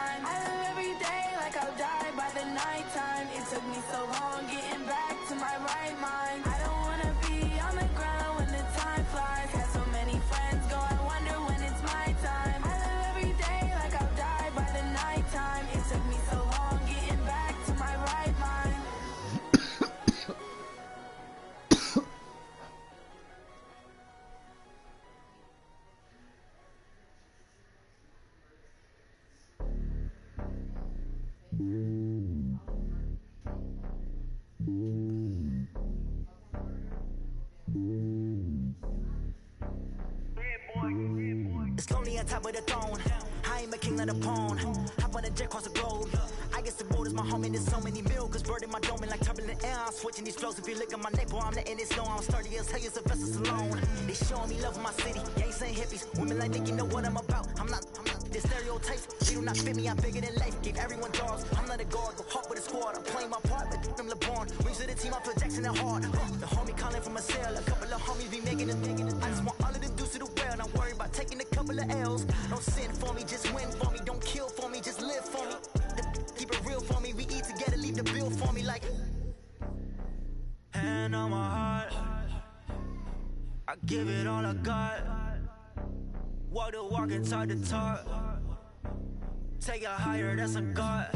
mind. I live every day like I'll die by the nighttime. It took me so long getting back to my right mind. I don't wanna be on the ground when the time flies. Had so many friends go, I wonder when it's my time. I live every day like I'll die by the nighttime. It took me so long getting back to my right mind. It's lonely on top of the throne. I am a king of the pawn. Hop on a jet across the globe. I guess the road is my home and there's so many milkers bird in my dome and like turbulent air. I'm switching these flows. If you look at my neck, boy, I'm letting it snow. I'm sturdy as hell, as a vessel alone. They showing me love in my city. Gangs and hippies, women like Nick, you know what I'm about. I'm not the stereotypes. They do not fit me. I'm bigger than life. Gave everyone dogs. I'm not a guard. Go hard with a squad. I'm playing my part, but I'm LeBron. Rings to the team. I feel Jackson and hard. The homie calling from a cell. A couple of homies be making it. I just want all of them dudes to do well. Not worry about taking a couple of L's. Don't sin for me, just win for me. Don't kill for me, just live for me. Keep it real for me. We eat together, leave the bill for me like. Hand on my heart, I give it all I got. Walk the walk and talk the talk. Take it higher, that's a God.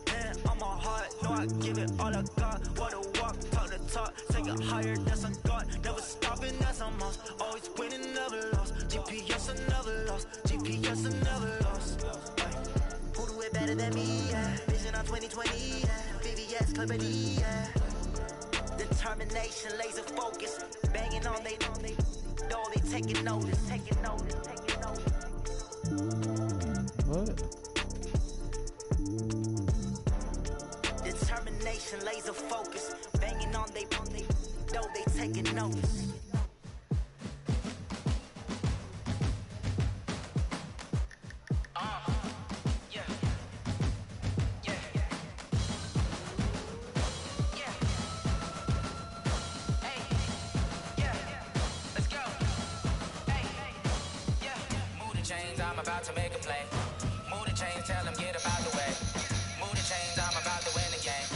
Hand on my heart, no, I give it all I got. Walk the walk, talk the talk. Take it higher, that's a God. Never stopping, that's a must. Always winning, never lost. GPS, I never lost. GPS, I never lost. Who do it better than me? Yeah. Vision on 2020. Yeah. VVS, Clippity. Yeah. Determination, laser focus. Banging on they though they taking notice. Taking notice. Taking notice. What? Determination, laser focus. Banging on they though they taking notice. I'm about to make a play. Move the chains, tell them get about the way. Move the chains, I'm about to win the game.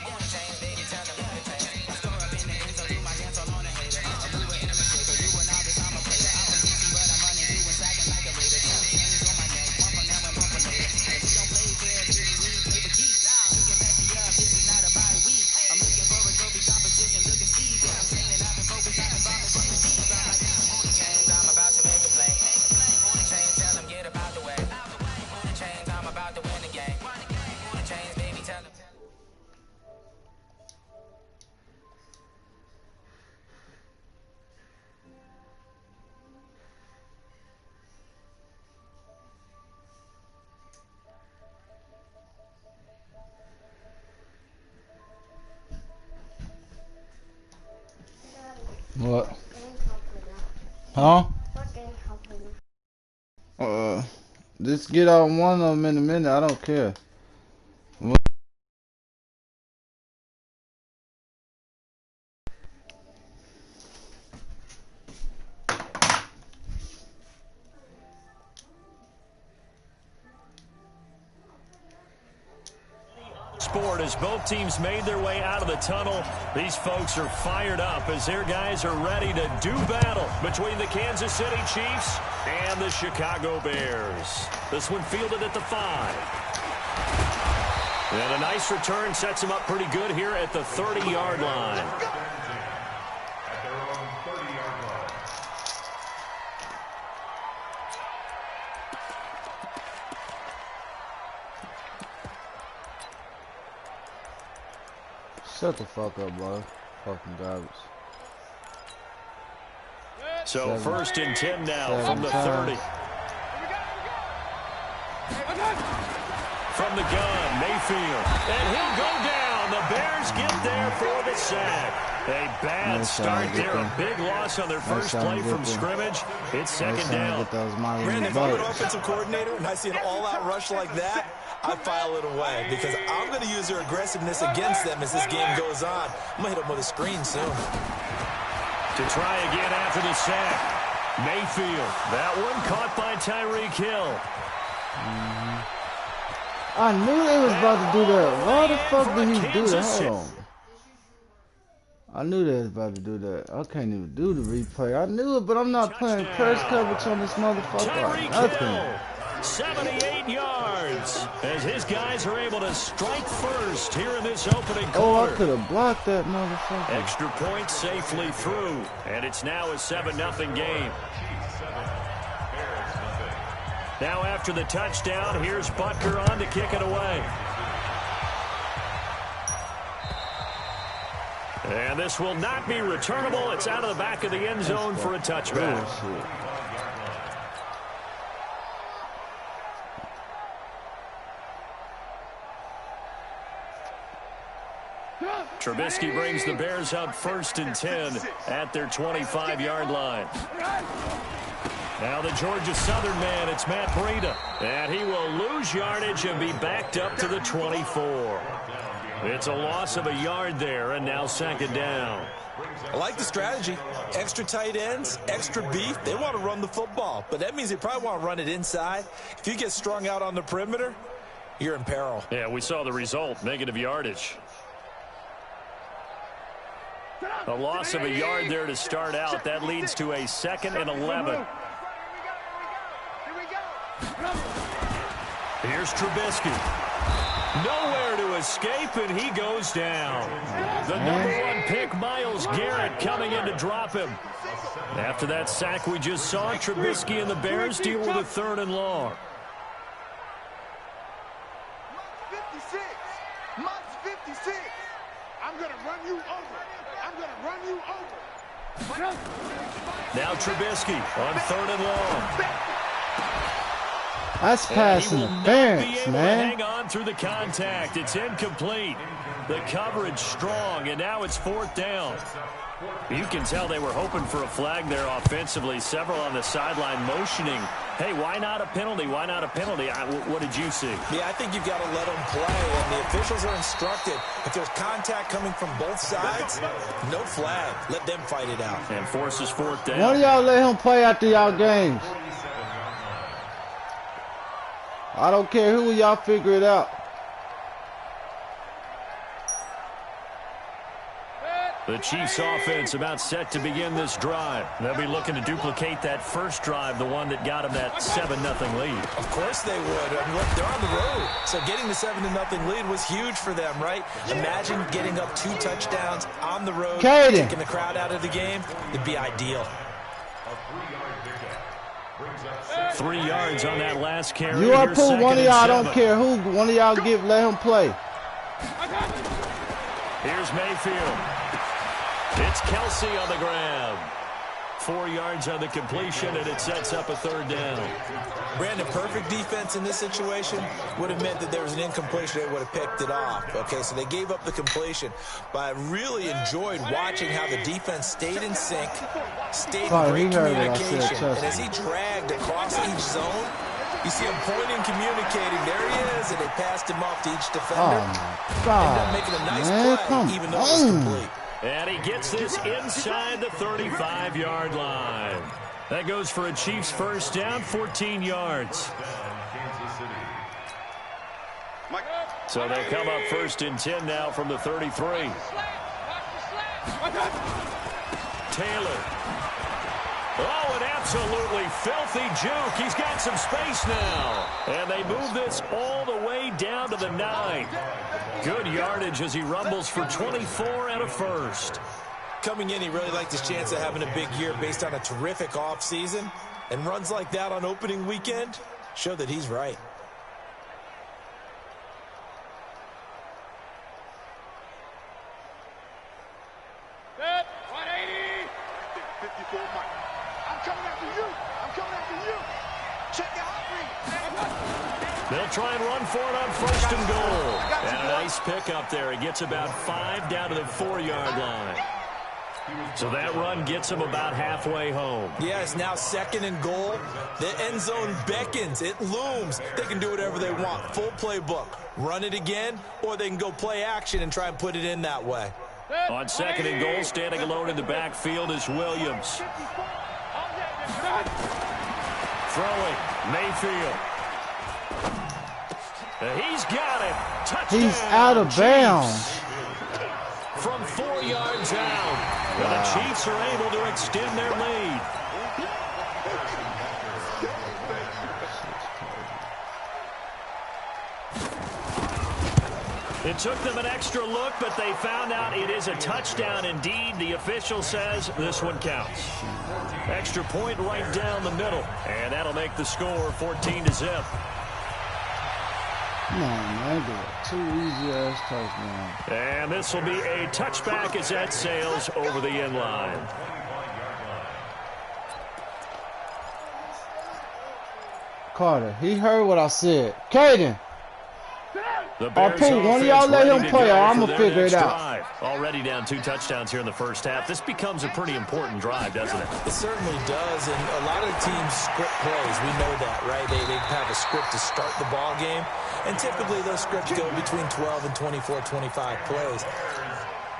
Move the chains, baby, tell them move the chains. Store up in the end, so do my dance all on the hater. A mover in a mistake, you a novice, I'm a player. I'm a DC, but I'm running through and sacking like a raider. 10 chains on my neck, one for now and one for later. If we don't play fair, baby, we play for keeps. We can pass me up, this is not about a week. I'm looking for a trophy competition, looking steep. Yeah, I'm training, I've been focused, I've been bombing from the deep. I'm like, move the chains, I'm about to make a play. Move the chains, tell them get about the way. Move the chains, I'm about to win the game. Move the chains, baby, tell them. What? Huh? Just get out one of them in a minute. I don't care. Sport as both teams made their way out of the tunnel. These folks are fired up as their guys are ready to do battle between the Kansas City Chiefs and the Chicago Bears. This one fielded at the 5. And a nice return sets him up pretty good here at the 30-yard line. Shut the fuck up, bro. Fucking garbage. So 1st and 10 now from the 30. From the gun, Mayfield. And he'll go down. The Bears get there for the sack. A bad start there. A big loss on their first play from scrimmage. It's 2nd down. Brandon, if I'm an offensive coordinator and I see an all-out rush like that, I file it away because I'm going to use their aggressiveness against them as this game goes on. I'm going to hit them with a screen soon. To try again after the sack. Mayfield. That one caught by Tyreek Hill. I knew they was about to do that. Why the fuck did he do that? Hold on. I knew they was about to do that. I can't even do the replay. I knew it, but I'm not playing curse coverage on this motherfucker. Like nothing. 78 yards as his guys are able to strike first here in this opening quarter. Oh, I could have blocked that motherfucker. Extra point safely through, and it's now a 7-0 game. Now after the touchdown, here's Butker on to kick it away. And this will not be returnable. It's out of the back of the end zone for a touchback. Trubisky brings the Bears up 1st and 10 at their 25-yard line. Now the Georgia Southern man, it's Matt Breida. And he will lose yardage and be backed up to the 24. It's a loss of a yard there, and now 2nd down. I like the strategy. Extra tight ends, extra beef. They want to run the football, but that means they probably want to run it inside. If you get strung out on the perimeter, you're in peril. Yeah, we saw the result, negative yardage. A loss of a yard there to start out. That leads to a 2nd and 11. Here's Trubisky. Nowhere to escape, and he goes down. The #1 pick, Myles Garrett, coming in to drop him. After that sack we just saw, Trubisky and the Bears deal with a 3rd and long. Months 56. I'm going to run you over. I'm going to run you over. Now Trubisky on 3rd and long. That's pass interference, man. Hang on through the contact. It's incomplete. The coverage strong, and now it's 4th down. You can tell they were hoping for a flag there offensively. Several on the sideline motioning. Hey, why not a penalty? Why not a penalty? What did you see? Yeah, I think you've got to let them play, and the officials are instructed. If there's contact coming from both sides, no flag. Let them fight it out. And forces 4th down. Why do y'all let him play after y'all games? I don't care who y'all figure it out. The Chiefs offense about set to begin this drive. They'll be looking to duplicate that first drive, the one that got them that 7-0 lead. Of course they would. I mean, look, they're on the road. So getting the 7-0 lead was huge for them, right? Imagine getting up 2 touchdowns on the road, taking the crowd out of the game. It'd be ideal. 3 yards on that last carry. You are pull one of y'all. I don't care who. One of y'all let him play. Here's Mayfield. It's Kelsey on the grab. 4 yards on the completion, and it sets up a 3rd down. Brandon, perfect defense in this situation would have meant that there was an incompletion. They would have picked it off. Okay, so they gave up the completion. But I really enjoyed watching how the defense stayed in sync, stayed in great communication. And as he dragged across each zone, you see him pointing, communicating. There he is, and they passed him off to each defender. Oh, my God. Ended up making a nice play, even though it was complete. And he gets this inside the 35-yard line. That goes for a Chiefs 1st down, 14 yards. So they'll come up 1st and 10 now from the 33. Taylor. Oh, an absolutely filthy juke. He's got some space now. And they move this all the way down to the 9. Good yardage as he rumbles for 24 and a 1st. Coming in, he really liked his chance of having a big year based on a terrific offseason. And runs like that on opening weekend show that he's right. Set, 180. 54 Mike. I'm coming after you. I'm coming after you. Check out They'll try and run for it on 1st and goal. And a nice pickup there. He gets about 5 down to the 4-yard line. So that run gets him about halfway home. Yeah, it's now 2nd and goal. The end zone beckons. It looms. They can do whatever they want. Full playbook. Run it again, or they can go play action and try and put it in that way. On 2nd and goal, standing alone in the backfield is Williams. Throwing, Mayfield. He's got it. Touchdown. He's out of bounds. From 4 yards out. And the Chiefs are able to extend their lead. It took them an extra look, but they found out it is a touchdown indeed. The official says this one counts. Extra point right down the middle, and that'll make the score 14-0. Come on, man. Two easy-ass touchdowns. And this will be a touchback as that sails over the end line. Carter, he heard what I said. Caden. I'll pull one of y'all, let him play, or I'm going to figure it out. Drive. Already down 2 touchdowns here in the first half. This becomes a pretty important drive, doesn't it? It certainly does, and a lot of the teams script plays. We know that, right? They have a script to start the ball game, and typically those scripts go between 12 and 24, 25 plays.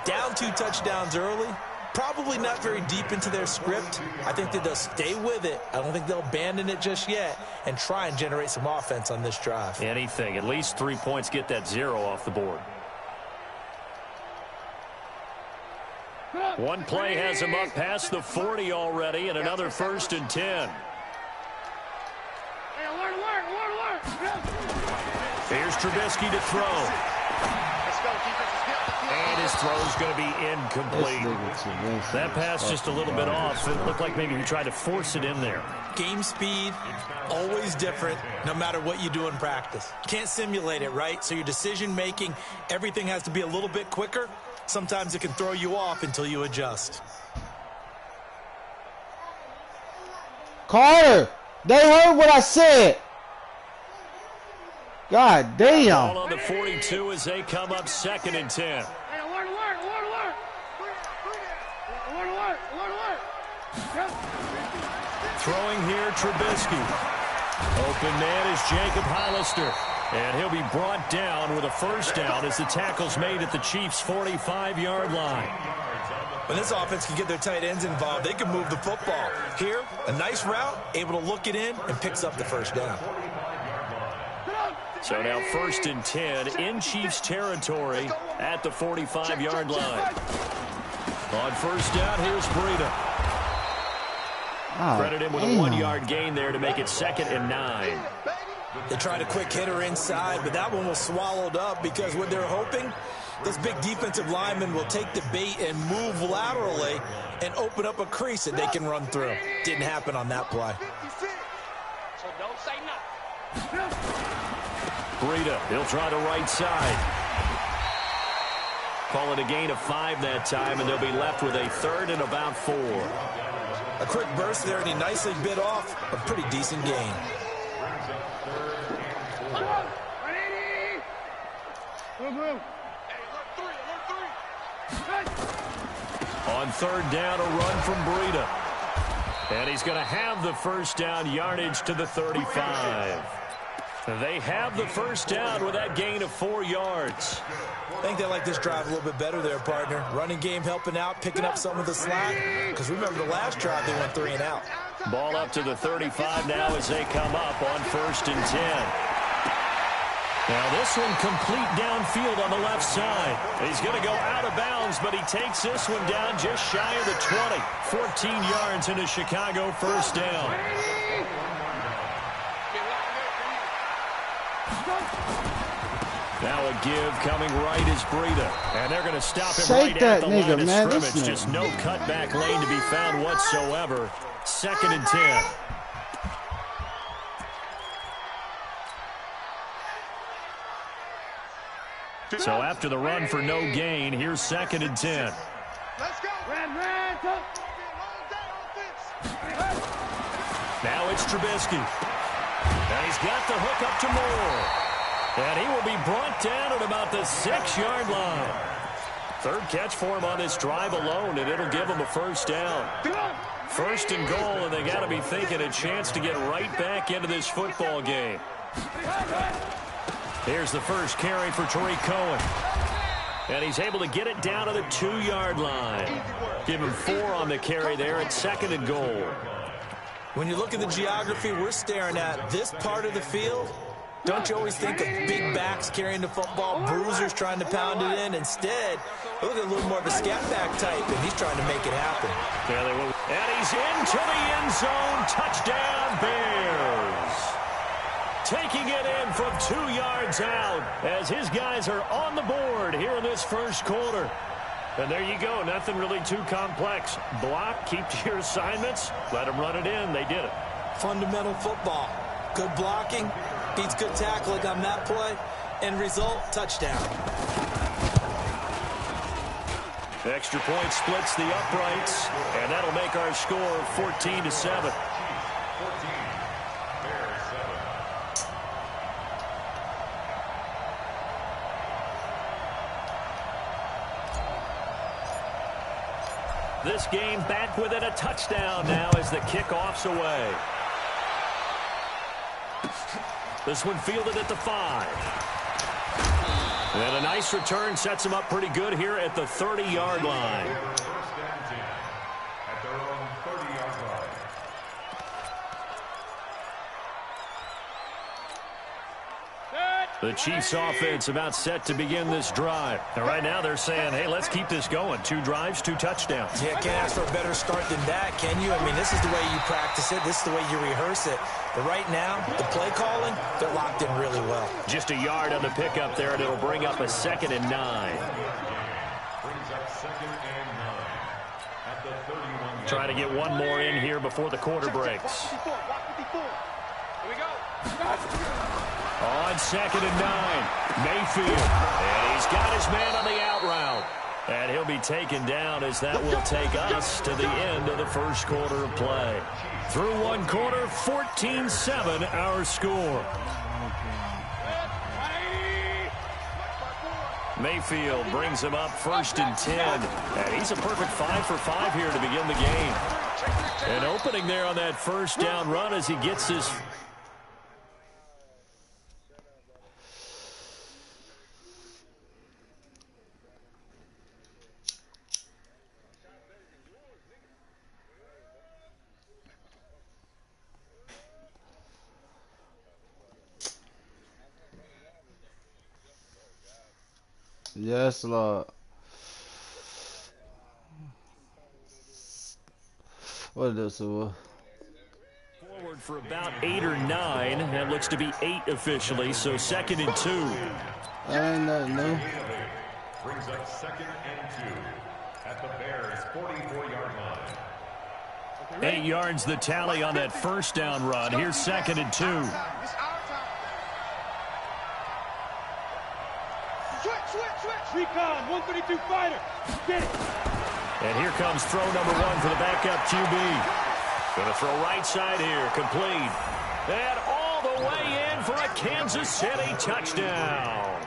Down 2 touchdowns early, probably not very deep into their script. I think that they'll stay with it. I don't think they'll abandon it just yet and try and generate some offense on this drive. Anything. At least 3 points, get that 0 off the board. One play has him up past the 40 already, and another 1st and 10. Here's Trubisky to throw. And his throw's going to be incomplete. That pass just a little bit off. It looked like maybe he tried to force it in there. Game speed, always different, no matter what you do in practice. Can't simulate it, right? So your decision-making, everything has to be a little bit quicker. Sometimes it can throw you off until you adjust. Carter, they heard what I said. God damn. Ball on the 42 as they come up 2nd and 10. Throwing here, Trubisky. Open man is Jacob Hollister. And he'll be brought down with a 1st down as the tackle's made at the Chiefs' 45-yard line. When this offense can get their tight ends involved, they can move the football. Here, a nice route, able to look it in, and picks up the 1st down. So now 1st and 10 in Chiefs territory at the 45-yard line. On 1st down, here's Breida. Credit him with a 1-yard gain there to make it 2nd and 9. They tried a quick hitter inside, but that one was swallowed up because what they're hoping, this big defensive lineman will take the bait and move laterally and open up a crease that they can run through. Didn't happen on that play. So don't say nothing. Breida, he'll try the right side. Call it a gain of 5 that time, and they'll be left with a 3rd and about 4. A quick burst there, and he nicely bit off a pretty decent gain. On 3rd down, a run from Breida. And he's going to have the 1st down, yardage to the 35. They have the 1st down with that gain of 4 yards. I think they like this drive a little bit better there, partner. Running game helping out, picking up some of the slack. Because remember, the last drive they went 3 and out. Ball up to the 35 now as they come up on 1st and 10. Now this one complete downfield on the left side. He's going to go out of bounds, but he takes this one down just shy of the 20. 14 yards into Chicago 1st down. Now a give coming right is Breida. And they're going to stop him right at the line of scrimmage. Just no cutback lane to be found whatsoever. 2nd and 10. So after the run for no gain, here's 2nd and 10. Let's go. Now it's Trubisky. And he's got the hook up to Moore. And he will be brought down at about the 6-yard line. 3rd catch for him on this drive alone, and it'll give him a 1st down. 1st and goal, and they got to be thinking a chance to get right back into this football game. Here's the 1st carry for Tariq Cohen. And he's able to get it down to the 2-yard line. Give him 4 on the carry there at 2nd and goal. When you look at the geography we're staring at, this part of the field Don't you always think of big backs carrying the football, bruisers trying to pound it in? Instead, look at a little more of a scat back type, and he's trying to make it happen. Yeah, they will. And he's into the end zone. Touchdown, Bears. Taking it in from 2 yards out as his guys are on the board here in this first quarter. And there you go. Nothing really too complex. Block, keep to your assignments, let them run it in. They did it. Fundamental football. Good blocking, beats good tackling on that play. End result, touchdown. Extra point splits the uprights, and that'll make our score 14-7. This game back within a touchdown now as the kickoff's away. This one fielded at the 5. And a nice return sets him up pretty good here at the 30-yard line. At their own 30-yard line. The Chiefs offense about set to begin this drive. And right now they're saying, hey, let's keep this going. 2 drives, 2 touchdowns. Yeah, can't ask for a better start than that, can you? I mean, this is the way you practice it. This is the way you rehearse it. But right now, the play calling, they're locked in really well. Just a yard on the pickup there, and it'll bring up a 2nd and 9. Brings up 2nd and 9 at the 31. Trying to get one more in here before the quarter breaks. Here we go. On 2nd and 9, Mayfield. And he's got his man on the out route. And he'll be taken down as that will take us to the end of the first quarter of play. Through one quarter, 14-7 our score. Mayfield brings him up 1st and 10. And he's a perfect 5 for 5 here to begin the game. An opening there on that first down run as he gets his... Yes, Lord. What is this? Forward for about 8 or 9. That looks to be 8 officially, so 2nd and 2. Ain't nothing new. Brings up 2nd and 2 at the Bears' 44-yard line. 8 yards the tally on that first down run. Here's 2nd and 2. Recon, 132 fighter. Get it. And here comes throw number 1 for the backup QB. Gonna throw right side here, complete. And all the way in for a Kansas City touchdown.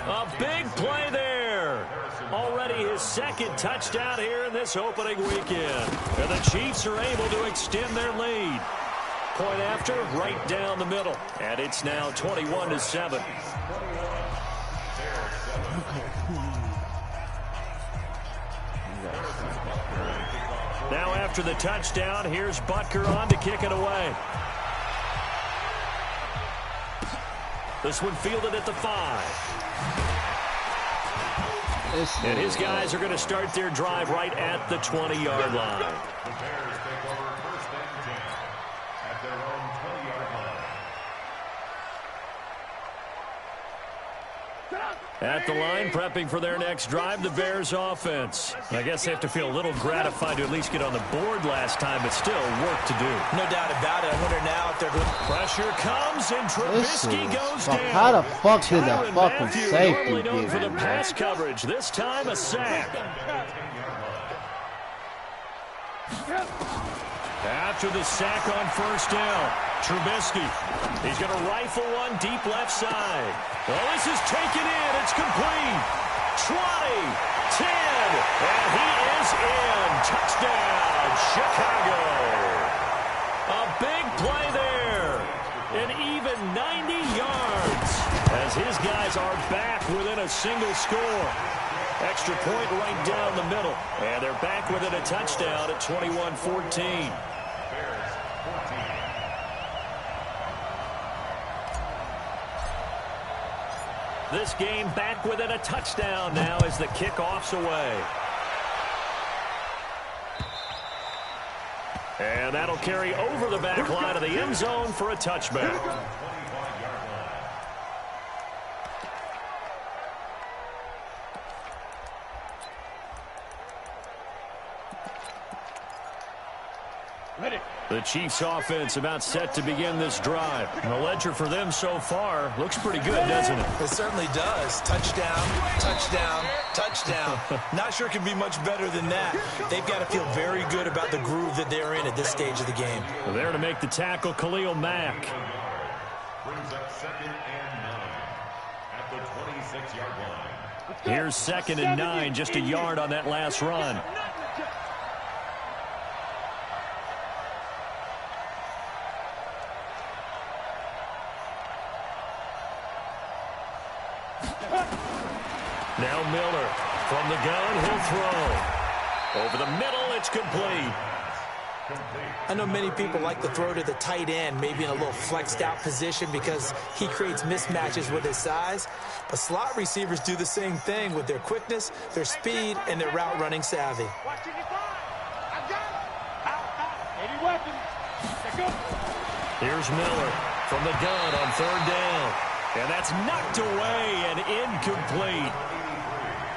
A big play there. Already his 2nd touchdown here in this opening weekend. And the Chiefs are able to extend their lead. Point after, right down the middle. And it's now 21-7. Now after the touchdown, here's Butker on to kick it away. This one fielded at the 5. And his guys are going to start their drive right at the 20-yard line. The Bears take over 1st and 10 at their own 20-yard line. At the line, prepping for their next drive, the Bears offense. I guess they have to feel a little gratified to at least get on the board last time, but still work to do. No doubt about it. I wonder now if they're going to... Pressure comes, and Trubisky goes down. How the fuck did that Tyrann fucking Mathieu, safety normally known get for the him, pass coverage. This time, a sack. After the sack on 1st down, Trubisky. He's going to rifle one deep left side. Well, this is taken in. It's complete. 20, 10, and he is in. Touchdown, Chicago. A big play there. An even 90 yards as his guys are back within a single score. Extra point right down the middle. And they're back within a touchdown at 21-14. This game back within a touchdown now as the kickoff's away. And that'll carry over the back line of the end zone for a touchback. The Chiefs offense about set to begin this drive. The ledger for them so far looks pretty good, doesn't it? It certainly does. Touchdown, touchdown, touchdown. Not sure it can be much better than that. They've got to feel very good about the groove that they're in at this stage of the game. Well, there to make the tackle, Khalil Mack. Brings up 2nd and 9 at the 26-yard line. Here's 2nd and 9, just a yard on that last run. Now Miller from the gun, he'll throw. Over the middle, it's complete. I know many people like to throw to the tight end, maybe in a little flexed out position because he creates mismatches with his size. But slot receivers do the same thing with their quickness, their speed, and their route running savvy. Here's Miller from the gun on 3rd down. And that's knocked away and incomplete.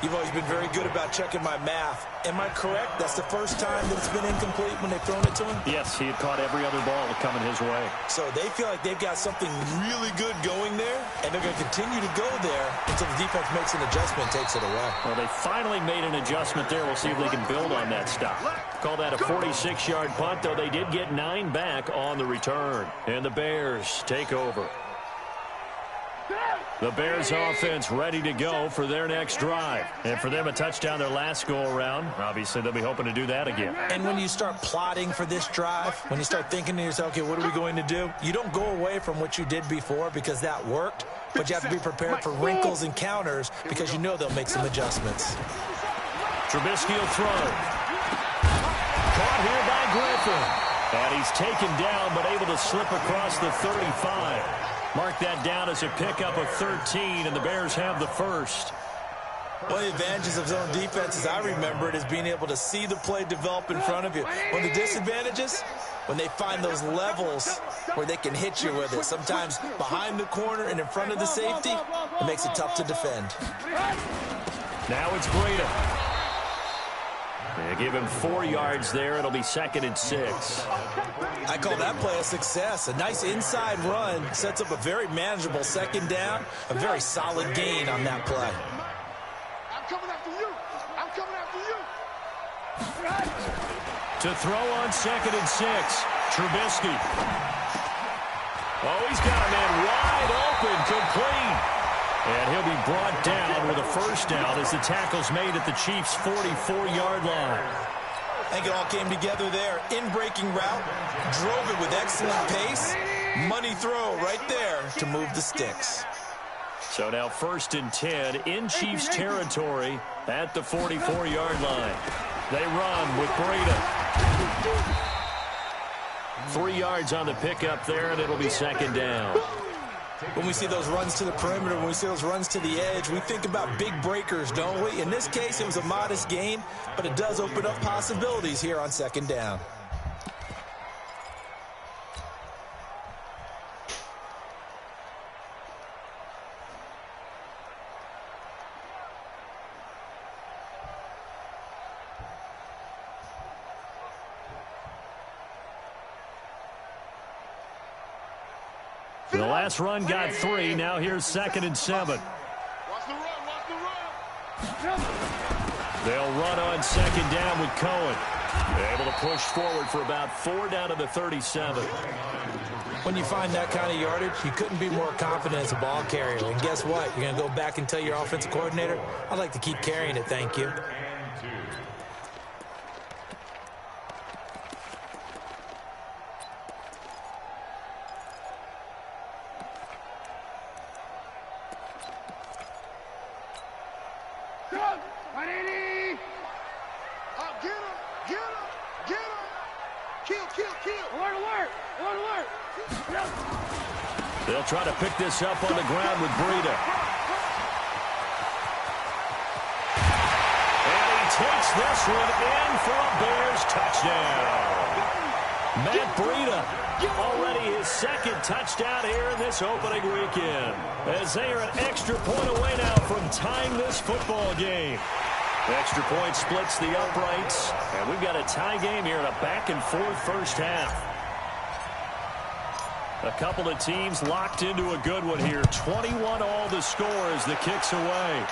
You've always been very good about checking my math. Am I correct? That's the first time that it's been incomplete when they've thrown it to him? Yes, he had caught every other ball coming his way. So they feel like they've got something really good going there, and they're going to continue to go there until the defense makes an adjustment and takes it away. Well, they finally made an adjustment there. We'll see if they can build on that stop. Call that a 46-yard punt, though they did get 9 back on the return. And the Bears take over. The Bears offense ready to go for their next drive. And for them, a touchdown their last go-around. Obviously, they'll be hoping to do that again. And when you start plotting for this drive, when you start thinking to yourself, okay, what are we going to do? You don't go away from what you did before because that worked, but you have to be prepared for wrinkles and counters because you know they'll make some adjustments. Trubisky will throw. Caught here by Griffin. And he's taken down, but able to slip across the 35. Mark that down as a pickup of 13, and the Bears have the first. One of the advantages of zone defense, as I remember it, is being able to see the play develop in front of you. One of the disadvantages, when they find those levels where they can hit you with it, sometimes behind the corner and in front of the safety, it makes it tough to defend. Now it's Breda. They give him 4 yards there. It'll be 2nd and 6. I call that play a success. A nice inside run sets up a very manageable 2nd down. A very solid gain on that play. I'm coming after you. I'm coming after you. To throw on 2nd and 6. Trubisky. Oh, he's got a man wide open, complete. And he'll be brought down with a first down as the tackle's made at the Chiefs' 44-yard line. I think it all came together there. In-breaking route, drove it with excellent pace. Money throw right there to move the sticks. So now 1st and 10 in Chiefs territory at the 44-yard line. They run with Breda. 3 yards on the pickup there, and it'll be 2nd down. When we see those runs to the perimeter, when we see those runs to the edge, we think about big breakers, don't we? In this case, it was a modest gain, but it does open up possibilities here on 2nd down. The last run got 3. Now here's 2nd and 7. Watch the run. Watch the run. They'll run on 2nd down with Cohen. Able to push forward for about 4 down to the 37. When you find that kind of yardage, you couldn't be more confident as a ball carrier. And guess what? You're going to go back and tell your offensive coordinator, I'd like to keep carrying it, thank you. They'll try to pick this up on the ground with Breda. this one in for a Bears touchdown. Matt Breida, already his second touchdown here in this opening weekend, as they are an extra point away now from tying this football game. The extra point splits the uprights, and we've got a tie game here in a back-and-forth first half. A couple of teams locked into a good one here. 21 all the score as the kick's away.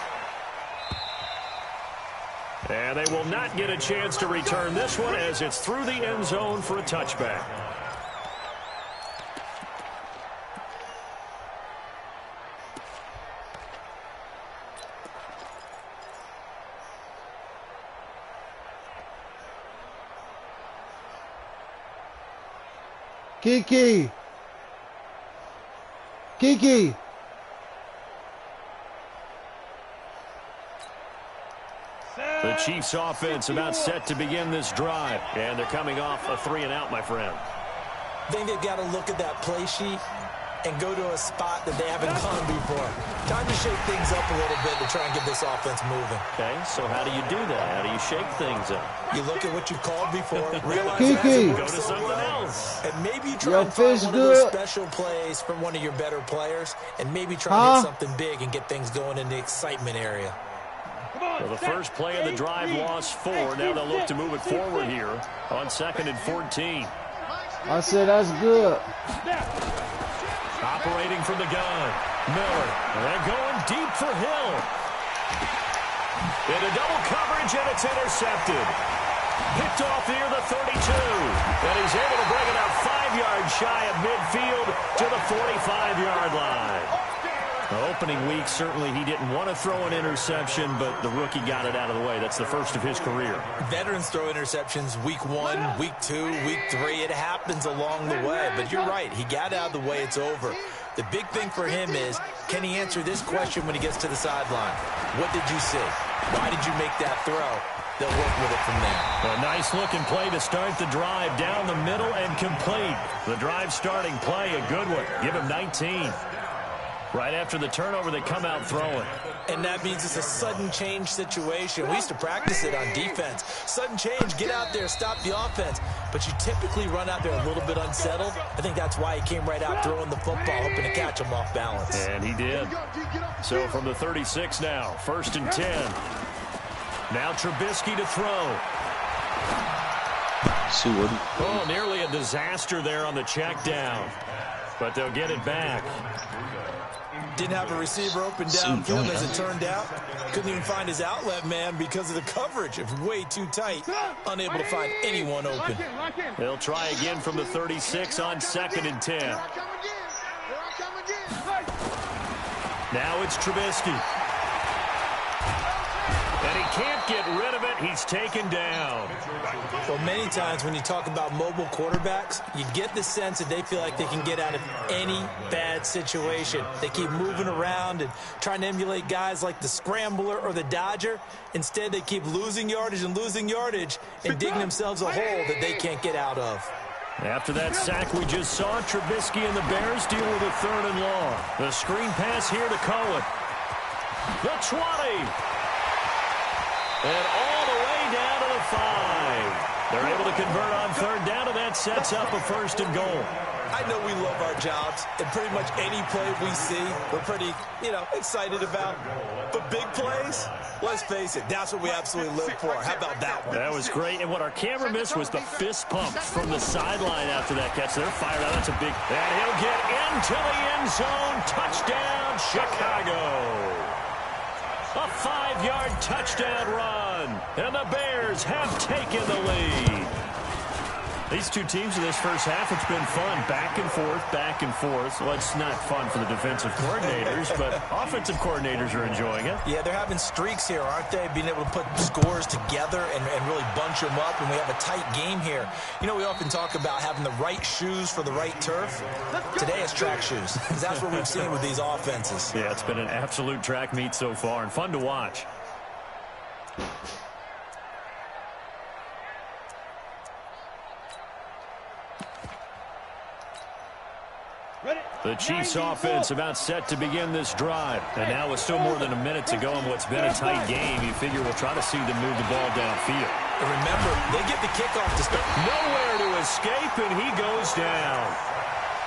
And they will not get a chance to return this one as it's through the end zone for a touchback. Kiki! Kiki! The Chiefs offense about set to begin this drive. And they're coming off a 3-and-out, my friend. I think they've got to look at that play sheet and go to a spot that they haven't gone before. Time to shake things up a little bit to try and get this offense moving. Okay, so how do you do that? How do you shake things up? You look at what you've called before, realize Kiki. it Go to so something well, else. and maybe you try Your and find fish one of those good? special plays from one of your better players, and maybe try and hit something big and get things going in the excitement area. So the first play of the drive lost 4. Now they'll look to move it forward here on 2nd and 14. I said that's good. Operating from the gun. Miller. And they're going deep for Hill. Into double coverage, and it's intercepted. Picked off near the 32. And he's able to bring it out 5 yards shy of midfield to the 45-yard line. Opening week, certainly he didn't want to throw an interception, but the rookie got it out of the way. That's the first of his career. Veterans throw interceptions week 1, week 2, week 3. It happens along the way. But you're right. He got out of the way. It's over. The big thing for him is, can he answer this question when he gets to the sideline? What did you see? Why did you make that throw? They'll work with it from there. A nice-looking play to start the drive down the middle and complete. The drive starting play, a good one. Give him 19. Right after the turnover, they come out throwing. And that means it's a sudden change situation. We used to practice it on defense. Sudden change, get out there, stop the offense. But you typically run out there a little bit unsettled. I think that's why he came right out throwing the football, hoping to catch him off balance. And he did. So from the 36 now, 1st and 10. Now Trubisky to throw. Oh, nearly a disaster there on the check down. But they'll get it back. Didn't have a receiver open downfield, as it turned out. Couldn't even find his outlet man because of the coverage. It was way too tight. Unable to find anyone open. They'll try again from the 36 on 2nd and 10. Now it's Trubisky. And he can't get rid of it. He's taken down. Well, many times when you talk about mobile quarterbacks, you get the sense that they feel like they can get out of any bad situation. They keep moving around and trying to emulate guys like the Scrambler or the Dodger. Instead, they keep losing yardage and digging themselves a hole that they can't get out of. After that sack we just saw, Trubisky and the Bears deal with a 3rd and long. The screen pass here to Cohen. The 20. And all the way down to the 5. They're able to convert on 3rd down, and that sets up a 1st and goal. I know we love our jobs, and pretty much any play we see, we're pretty, excited about. But big plays, let's face it, that's what we absolutely live for. How about that one? That was great, and what our camera missed was the fist pump from the sideline after that catch. They're fired out. That's a big... And he'll get into the end zone. Touchdown, Chicago. A 5-yard touchdown run, and the Bears have taken the lead. These two teams in this first half, it's been fun. Back and forth, back and forth. Well, it's not fun for the defensive coordinators, but offensive coordinators are enjoying it. Yeah, they're having streaks here, aren't they? Being able to put scores together and really bunch them up, and we have a tight game here. We often talk about having the right shoes for the right turf. Today it's track shoes, because that's what we've seen with these offenses. Yeah, it's been an absolute track meet so far, and fun to watch. Ready? The Chiefs offense about set to begin this drive. And now with still more than a minute to go in what's been a tight game, you figure we'll try to see them move the ball downfield. And remember, they get the kickoff to start. Nowhere to escape, and he goes down.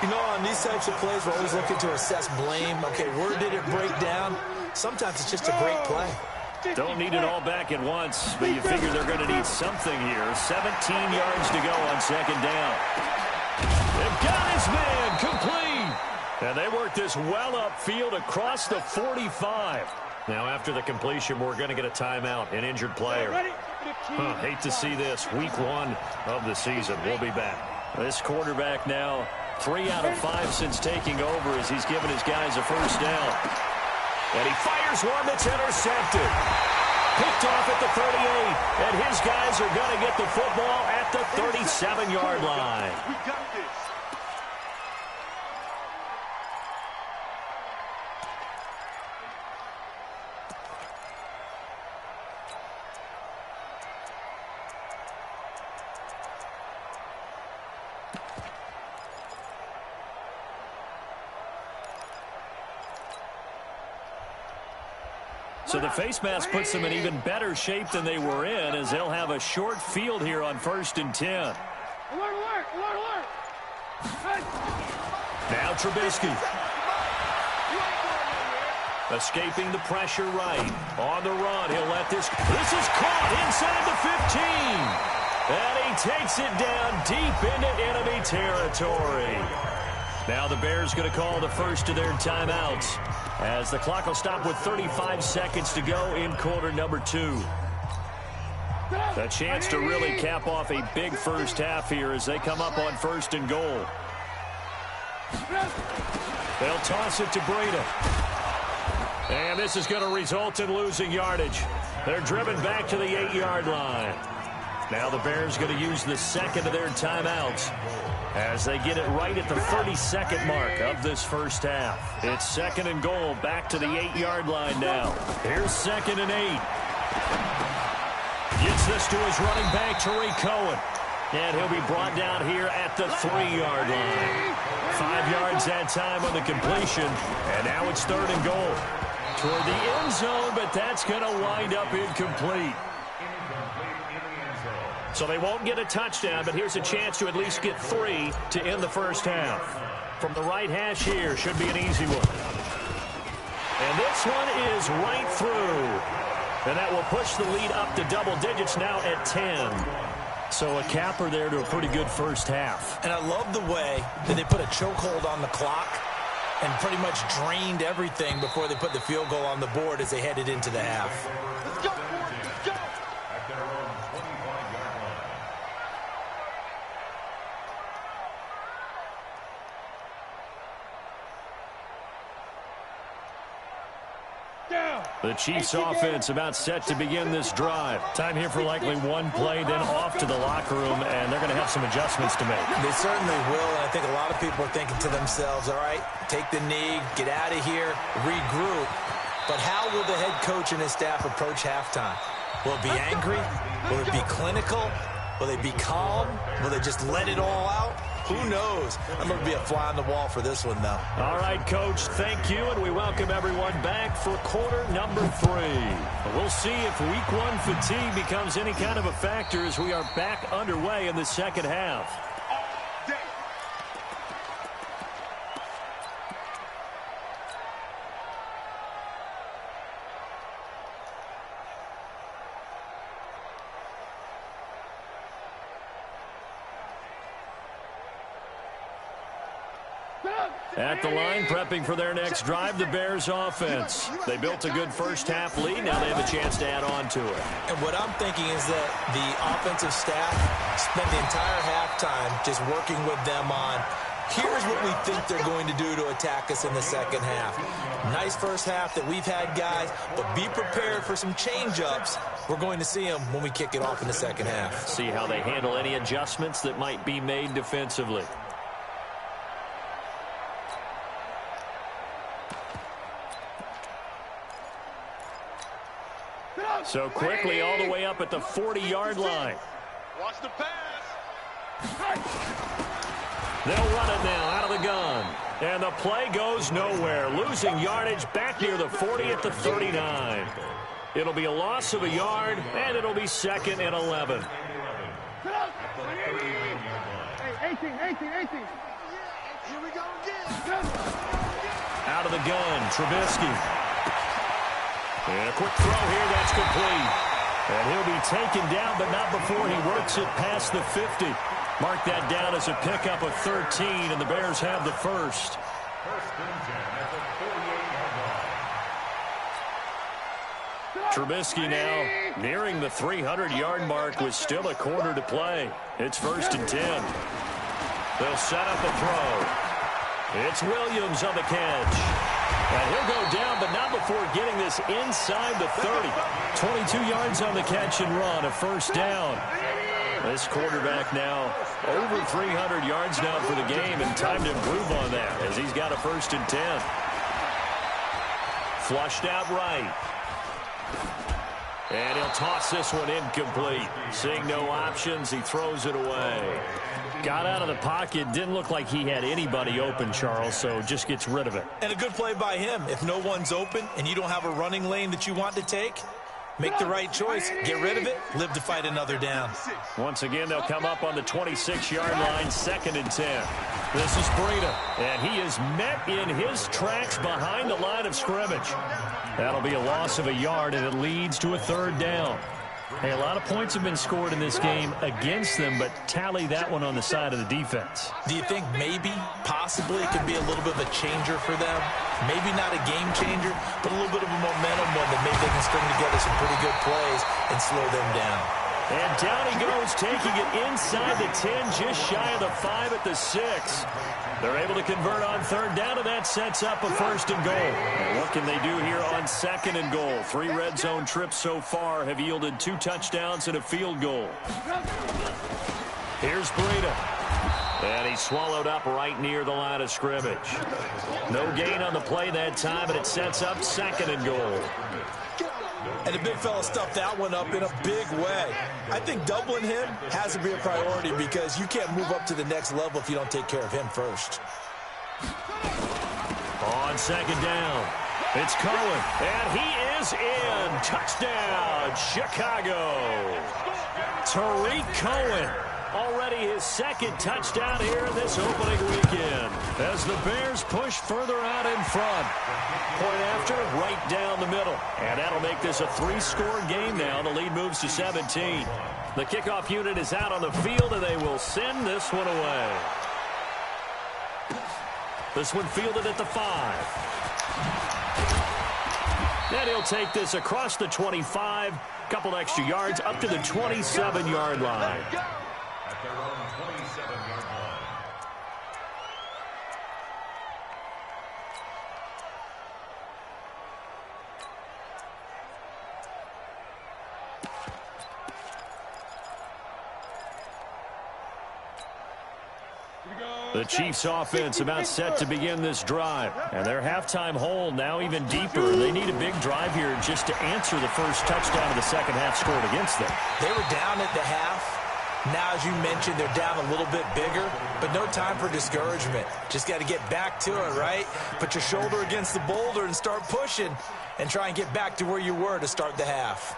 You know, on these types of plays, we're always looking to assess blame. Okay, where did it break down? Sometimes it's just a great play. Don't need it all back at once, but you figure they're going to need something here. 17 yards to go on second down. They've got his man complete. And they work this well upfield across the 45. Now after the completion, we're going to get a timeout, an injured player. Hate to see this. Week 1 of the season. We'll be back. This quarterback now 3 out of 5 since taking over as he's given his guys a first down. And he fires one that's intercepted. Picked off at the 38. And his guys are going to get the football at the 37-yard line. We got this. So the face mask puts them in even better shape than they were in as they'll have a short field here on 1st and 10. Alert, alert, alert, alert. Now Trubisky. Escaping the pressure right. On the run, he'll let this is caught inside the 15. And he takes it down deep into enemy territory. Now the Bears going to call the first of their timeouts as the clock will stop with 35 seconds to go in quarter number 2. A chance to really cap off a big first half here as they come up on 1st and goal. They'll toss it to Breida. And this is going to result in losing yardage. They're driven back to the 8-yard line. Now the Bears going to use the second of their timeouts as they get it right at the 32nd mark of this first half. It's 2nd and goal, back to the 8-yard line now. Here's 2nd and 8. Gets this to his running back, Tariq Cohen. And he'll be brought down here at the 3-yard line. 5 yards that time on the completion. And now it's 3rd and goal. Toward the end zone, but that's going to wind up incomplete. So they won't get a touchdown, but here's a chance to at least get 3 to end the first half. From the right hash here, should be an easy one. And this one is right through. And that will push the lead up to double digits now at 10. So a capper there to a pretty good first half. And I love the way that they put a chokehold on the clock and pretty much drained everything before they put the field goal on the board as they headed into the half. Let's go, boys, let's go. At their own 25-yard line. The Chiefs offense about set to begin this drive. Time here for likely one play, then off to the locker room, and they're going to have some adjustments to make. They certainly will, and I think a lot of people are thinking to themselves, all right, take the knee, get out of here, regroup. But how will the head coach and his staff approach halftime? Will it be angry? Will it be clinical? Will they be calm? Will they just let it all out? Who knows? I'm going to be a fly on the wall for this one, though. All right, Coach, thank you, and we welcome everyone back for quarter number 3. We'll see if week 1 fatigue becomes any kind of a factor as we are back underway in the second half. At the line, prepping for their next drive, the Bears offense. They built a good first half lead. Now they have a chance to add on to it. And what I'm thinking is that the offensive staff spent the entire halftime just working with them on, here's what we think they're going to do to attack us in the second half. Nice first half that we've had, guys, but be prepared for some change-ups. We're going to see them when we kick it off in the second half. See how they handle any adjustments that might be made defensively. So quickly all the way up at the 40-yard line. Watch the pass. They'll run it now out of the gun. And the play goes nowhere. Losing yardage back near the 40 at the 39. It'll be a loss of a yard, and it'll be 2nd and 11. Hey, 18. Here we go again. Out of the gun, Trubisky. And a quick throw here, that's complete. And he'll be taken down, but not before he works it past the 50. Mark that down as a pickup of 13, and the Bears have the first. Trubisky now nearing the 300-yard mark with still a quarter to play. It's 1st and 10. They'll set up a throw. It's Williams on the catch. And he'll go down, but not before getting this inside the 30. 22 yards on the catch and run, a 1st down. This quarterback now over 300 yards now for the game, and time to improve on that as he's got a 1st and 10. Flushed out right. And he'll toss this one incomplete. Seeing no options, he throws it away. Got out of the pocket. Didn't look like he had anybody open, Charles, so just gets rid of it. And a good play by him. If no one's open and you don't have a running lane that you want to take, make the right choice. Get rid of it. Live to fight another down. Once again, they'll come up on the 26-yard line, 2nd and 10. This is Breida, and he is met in his tracks behind the line of scrimmage. That'll be a loss of a yard, and it leads to a 3rd down. Hey, a lot of points have been scored in this game against them, but tally that one on the side of the defense. Do you think maybe, possibly, it could be a little bit of a changer for them? Maybe not a game changer, but a little bit of a momentum one that maybe they can string together some pretty good plays and slow them down. And down he goes, taking it inside the 10, just shy of the 5 at the 6. They're able to convert on 3rd down, and that sets up a 1st and goal. And what can they do here on 2nd and goal? 3 red zone trips so far have yielded 2 touchdowns and a field goal. Here's Breida. And he's swallowed up right near the line of scrimmage. No gain on the play that time, and it sets up 2nd and goal. And the big fella stuffed that one up in a big way. I think doubling him has to be a priority because you can't move up to the next level if you don't take care of him first. On 2nd down, it's Cohen, and he is in. Touchdown, Chicago. Tariq Cohen. Already his 2nd touchdown here in this opening weekend as the Bears push further out in front. Point after, right down the middle. And that'll make this a 3-score game now. The lead moves to 17. The kickoff unit is out on the field, and they will send this one away. This one fielded at the 5. And he'll take this across the 25. Couple extra yards up to the 27-yard line. At their own 27-yard line. The Chiefs offense about set to begin this drive. And their halftime hole now even deeper. They need a big drive here just to answer the first touchdown of the second half scored against them. They were down at the half. Now, as you mentioned, they're down a little bit bigger, but no time for discouragement. Just got to get back to it, right? Put your shoulder against the boulder and start pushing and try and get back to where you were to start the half.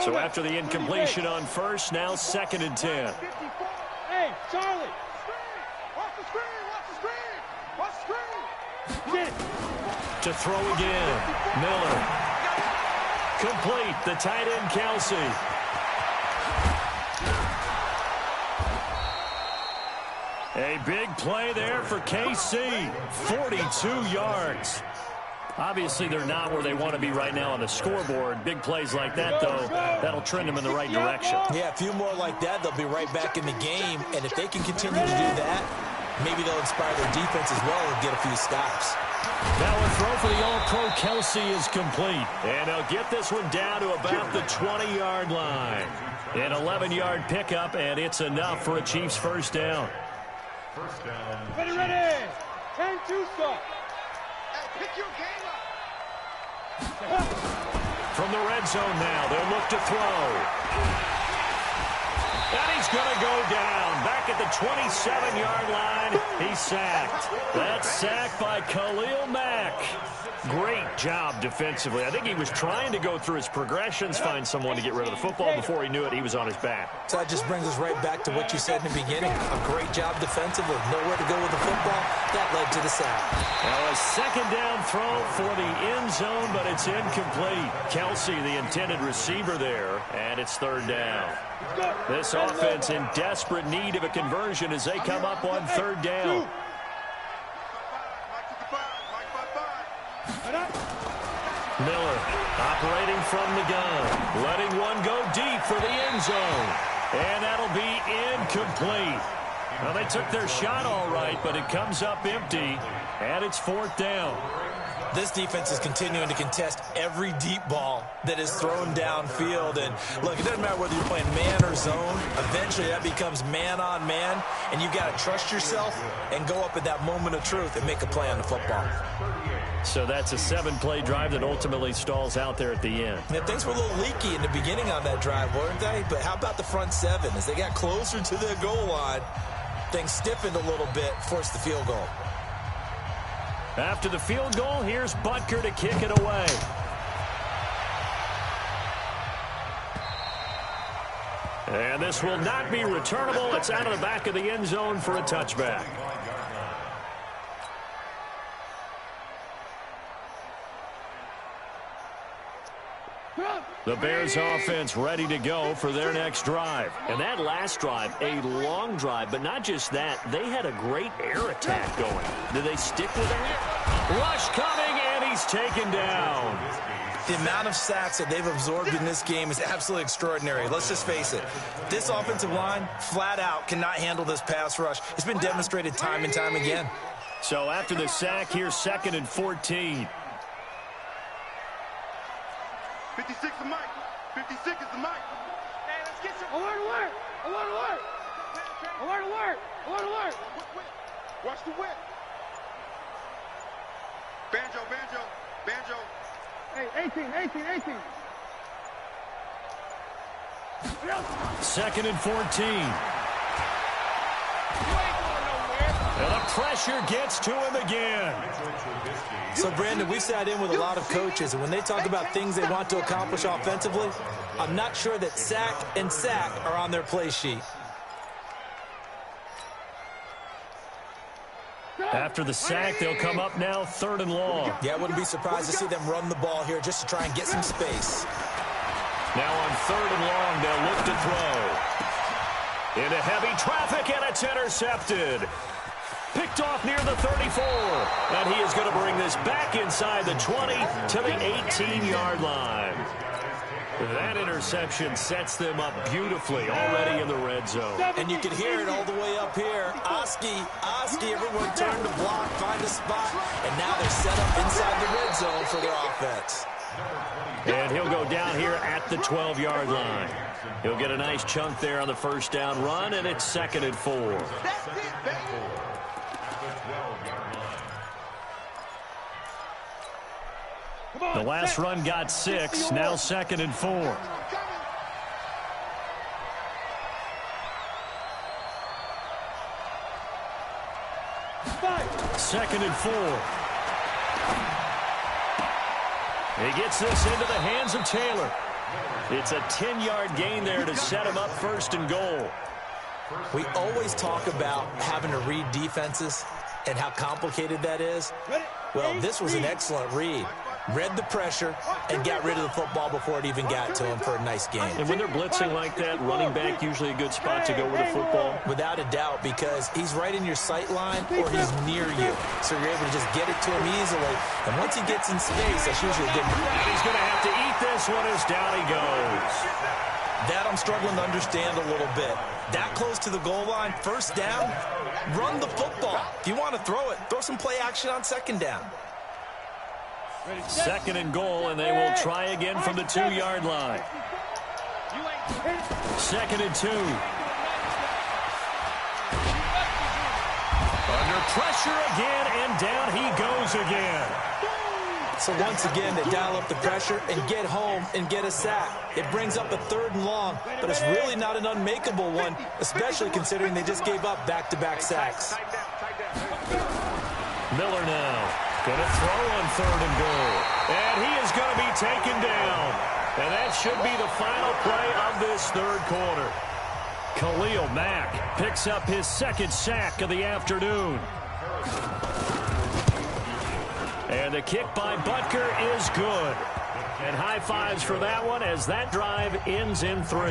So after the incompletion on first, now 2nd and 10. Hey, Charlie! Watch the screen! Watch the screen! Watch the screen! Get it! To throw again. Miller. Complete. The tight end, Kelsey. A big play there for KC. 42 yards. Obviously, they're not where they want to be right now on the scoreboard. Big plays like that, though, that'll trend them in the right direction. Yeah, a few more like that, they'll be right back in the game. And if they can continue to do that, maybe they'll inspire their defense as well and get a few stops. Now a throw for the All-Pro Kelsey is complete. And they'll get this one down to about the 20-yard line. An 11-yard pickup, and it's enough for a Chiefs first down. First down. Ready, ready! 10-2 stop. Pick your game up. From the red zone now, they'll look to throw. And he's going to go down. Back at the 27-yard line, he's sacked. That's sacked by Khalil Mack. Great job defensively. I think he was trying to go through his progressions, find someone to get rid of the football. Before he knew it, he was on his back. So that just brings us right back to what you said in the beginning. A great job defensively. Nowhere to go with the football. That led to the sack. Now a second down throw for the end zone, but it's incomplete. Kelsey, the intended receiver there, and it's third down. This offense in desperate need of a conversion as they come up on third down. Miller operating from the gun, letting one go deep for the end zone. And that'll be incomplete. Well, they took their shot all right, but it comes up empty, and it's fourth down. This defense is continuing to contest every deep ball that is thrown downfield. And, look, it doesn't matter whether you're playing man or zone. Eventually, that becomes man-on-man, and you've got to trust yourself and go up at that moment of truth and make a play on the football. So that's a 7-play drive that ultimately stalls out there at the end. Yeah, things were a little leaky in the beginning on that drive, weren't they? But how about the front seven? As they got closer to their goal line, things stiffened a little bit, forced the field goal. After the field goal, here's Butker to kick it away. And this will not be returnable. It's out of the back of the end zone for a touchback. The Bears offense ready to go for their next drive. And that last drive, a long drive, but not just that. They had a great air attack going. Did they stick with that? Rush coming, and he's taken down. The amount of sacks that they've absorbed in this game is absolutely extraordinary. Let's just face it. This offensive line, flat out, cannot handle this pass rush. It's been demonstrated time and time again. So after the sack, here's 2nd and 14. 56 is the mic. 56 is the mic. Hey, let's get some. Alert, alert! Alert, alert! Alert, alert! Alert, alert! Watch the whip. Banjo, banjo, banjo. Hey, 18. 2nd and 14. And the pressure gets to him again. So, Brandon, we've sat in with a lot of coaches, and when they talk about things they want to accomplish offensively, I'm not sure that sack and sack are on their play sheet. After the sack, they'll come up now 3rd and long. Yeah, I wouldn't be surprised to see them run the ball here just to try and get some space. Now on 3rd and long, they'll look to throw. Into heavy traffic, and it's intercepted. Picked off near the 34. And he is going to bring this back inside the 20 to the 18-yard line. That interception sets them up beautifully already in the red zone. And you can hear it all the way up here. Oski, everyone turned to block, find a spot, and now they're set up inside the red zone for their offense. And he'll go down here at the 12-yard line. He'll get a nice chunk there on the first down run, and it's 2nd and 4. The last run got 6, now 2nd and 4. Second and 4. He gets this into the hands of Taylor. It's a 10-yard gain there to set him up 1st and goal. We always talk about having to read defenses and how complicated that is. Well, this was an excellent read. Read the pressure and got rid of the football before it even got to him for a nice game. And when they're blitzing like that, running back usually a good spot to go with the football? Without a doubt, because he's right in your sight line or he's near you. So you're able to just get it to him easily. And once he gets in space, that's usually a good move. And he's going to have to eat this one as down he goes. That I'm struggling to understand a little bit. That close to the goal line, 1st down, run the football. If you want to throw it, throw some play action on 2nd down. 2nd and goal, and they will try again from the 2-yard line. 2nd and 2. Under pressure again, and down he goes again. So once again, they dial up the pressure and get home and get a sack. It brings up a 3rd and long, but it's really not an unmakeable one, especially considering they just gave up back-to-back sacks. Miller now going to throw on 3rd and goal. And he is going to be taken down. And that should be the final play of this 3rd quarter. Khalil Mack picks up his 2nd sack of the afternoon. And the kick by Butker is good. And high fives for that one as that drive ends in 3.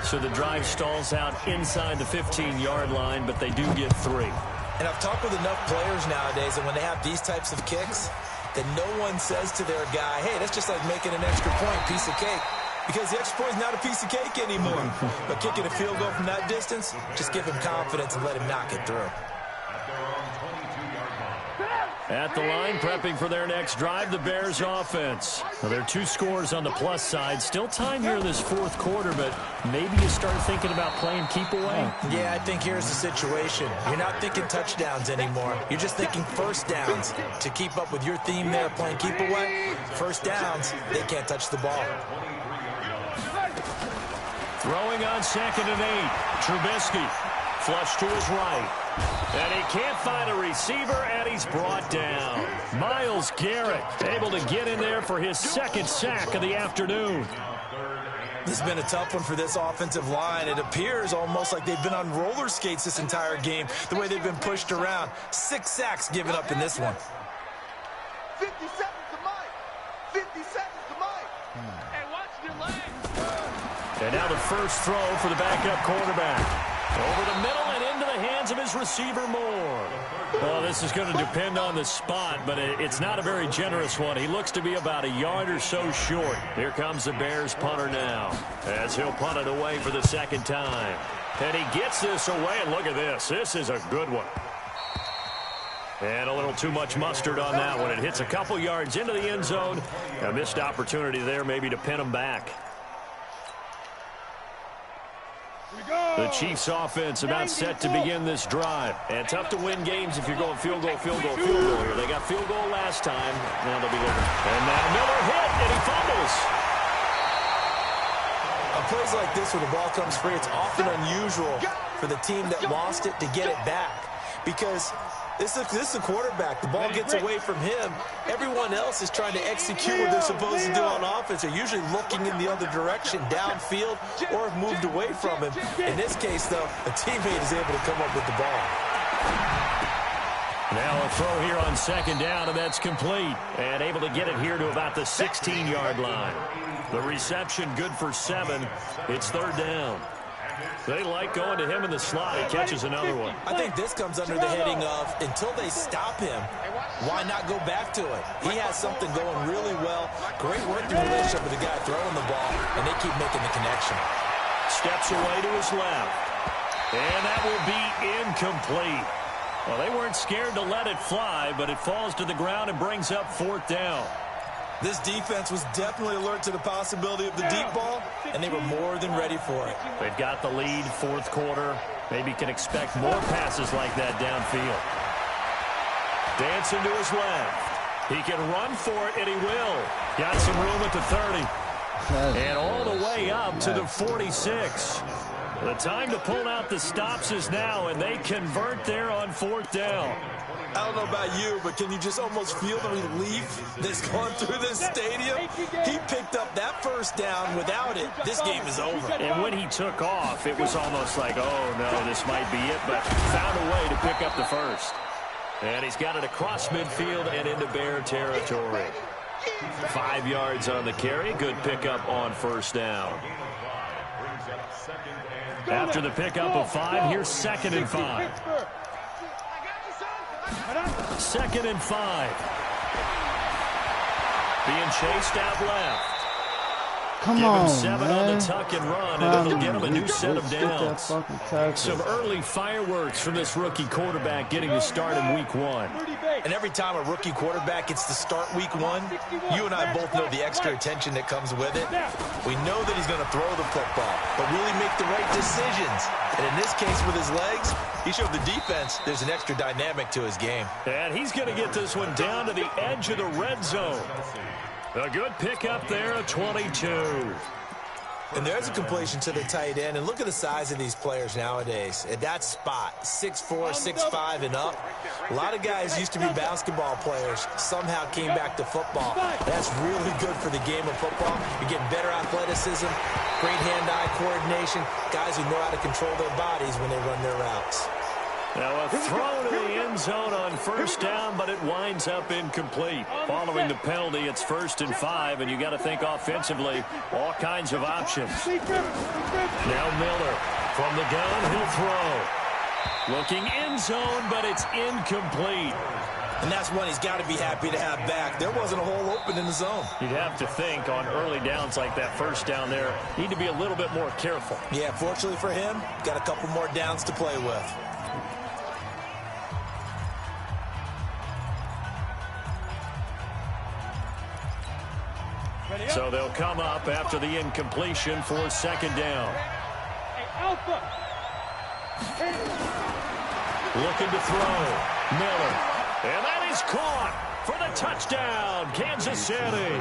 So the drive stalls out inside the 15-yard line, but they do get 3. And I've talked with enough players nowadays that when they have these types of kicks, that no one says to their guy, hey, that's just like making an extra point, piece of cake. Because the extra point is not a piece of cake anymore. But kicking a field goal from that distance, just give him confidence and let him knock it through. At the line, prepping for their next drive, the Bears offense. Well, there are 2 scores on the plus side. Still time here in this 4th quarter, but maybe you start thinking about playing keep away. Yeah, I think here's the situation. You're not thinking touchdowns anymore. You're just thinking first downs. To keep up with your theme there, playing keep away, first downs, they can't touch the ball. Throwing on 2nd and 8. Trubisky flush to his right. And he can't find a receiver, and he's brought down. Myles Garrett able to get in there for his 2nd sack of the afternoon. This has been a tough one for this offensive line. It appears almost like they've been on roller skates this entire game, the way they've been pushed around. 6 sacks given up in this one. 50 seconds to Mike. 50 seconds to Mike. Hey, watch your legs. And now the first throw for the backup quarterback. Over the middle and into the hands of his receiver, Moore. Well, this is going to depend on the spot, but it's not a very generous one. He looks to be about a yard or so short. Here comes the Bears punter now, as he'll punt it away for the 2nd time. And he gets this away, and look at this. This is a good one. And a little too much mustard on that one. It hits a couple yards into the end zone. A missed opportunity there maybe to pin him back. The Chiefs offense about set to begin this drive. And tough to win games if you're going field goal here. They got field goal last time. Now they'll be looking. And now Miller hit, and he fumbles. On plays like this where the ball comes free, it's often unusual for the team that lost it to get it back. Because this is a quarterback. The ball gets away from him. Everyone else is trying to execute what they're supposed to do on offense. They're usually looking in the other direction, downfield, or have moved away from him. In this case, though, a teammate is able to come up with the ball. Now a throw here on 2nd down, and that's complete. And able to get it here to about the 16-yard line. The reception good for 7. It's 3rd down. They like going to him in the slot. He catches another one. I think this comes under the heading of, until they stop him, why not go back to it? He has something going really well. Great working relationship with the guy throwing the ball, and they keep making the connection. Steps away to his left. And that will be incomplete. Well, they weren't scared to let it fly, but it falls to the ground and brings up 4th down. This defense was definitely alert to the possibility of the deep ball, and they were more than ready for it. They've got the lead, 4th quarter. Maybe can expect more passes like that downfield. Dancing to his left. He can run for it, and he will. Got some room at the 30. And all the way up to the 46. The time to pull out the stops is now, and they convert there on 4th down. I don't know about you, but can you just almost feel the relief that's going through this stadium? He picked up that first down. Without it, this game is over. And when he took off, it was almost like, oh, no, this might be it, but found a way to pick up the first. And he's got it across midfield and into Bear territory. 5 yards on the carry. Good pickup on 1st down. After the pickup of 5, here's 2nd and 5. 2nd and 5. Being chased out left. Come Give on, him 7 man. on the tuck and run, and it'll give him a new set of downs. Some Some early fireworks from this rookie quarterback getting the start in week 1. And every time a rookie quarterback gets to start week 1, you and I both know the extra attention that comes with it. We know that he's going to throw the football, but really make the right decisions. And in this case with his legs, he showed the defense there's an extra dynamic to his game. And he's going to get this one down to the edge of the red zone. A good pickup there, a 22. And there's a completion to the tight end. And look at the size of these players nowadays. At that spot, 6'4", 6'5", and up. A lot of guys used to be basketball players, somehow came back to football. That's really good for the game of football. You're getting better athleticism, great hand-eye coordination, guys who know how to control their bodies when they run their routes. Now a throw to the end zone on first down, but it winds up incomplete. Following the penalty, it's 1st and 5, and you got to think offensively, all kinds of options. Now Miller from the gun, he'll throw. Looking end zone, but it's incomplete. And that's one he's got to be happy to have back. There wasn't a hole open in the zone. You'd have to think on early downs like that first down there, need to be a little bit more careful. Yeah, fortunately for him, got a couple more downs to play with. So they'll come up after the incompletion for 2nd down. Looking to throw. Miller. And that is caught for the touchdown, Kansas City.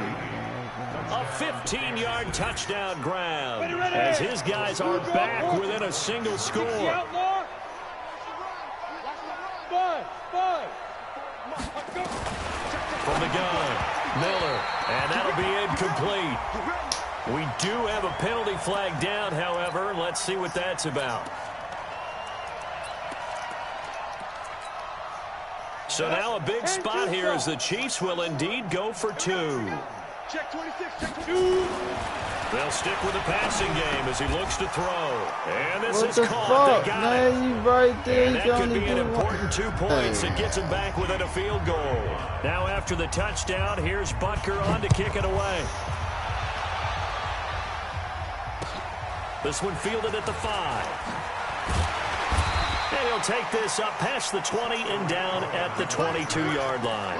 A 15-yard touchdown grab as his guys are back within a single score. From the gun, Miller, and that'll be incomplete. We do have a penalty flag down, however. Let's see what that's about. So now a big spot here as the Chiefs will indeed go for 2. Check 26, check 2. They'll stick with the passing game as he looks to throw. And this What is the caught. fuck, They got man? it. You right there. And You that could only be an do important 2 points. Hey. It gets him back within a field goal. Now after the touchdown, here's Butker on to kick it away. This one fielded at the 5. And he'll take this up past the 20 and down at the 22-yard line.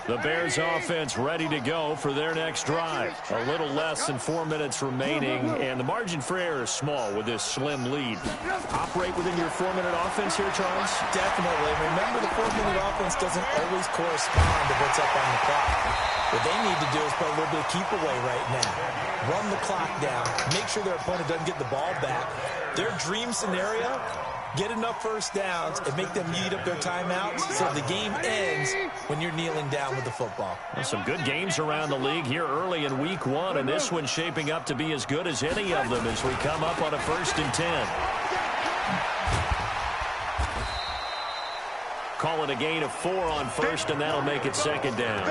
The Bears offense ready to go for their next drive. A little less than 4 minutes remaining, and the margin for error is small with this slim lead. Operate within your 4-minute offense here, Charles? Definitely. Remember, the 4-minute offense doesn't always correspond to what's up on the clock. What they need to do is put a little bit of keep away right now. Run the clock down. Make sure their opponent doesn't get the ball back. Their dream scenario, get enough first downs and make them eat up their timeouts so the game ends when you're kneeling down with the football. Well, some good games around the league here early in week 1, and this one's shaping up to be as good as any of them as we come up on a 1st and 10. Call it a gain of 4 on 1st, and that'll make it 2nd down.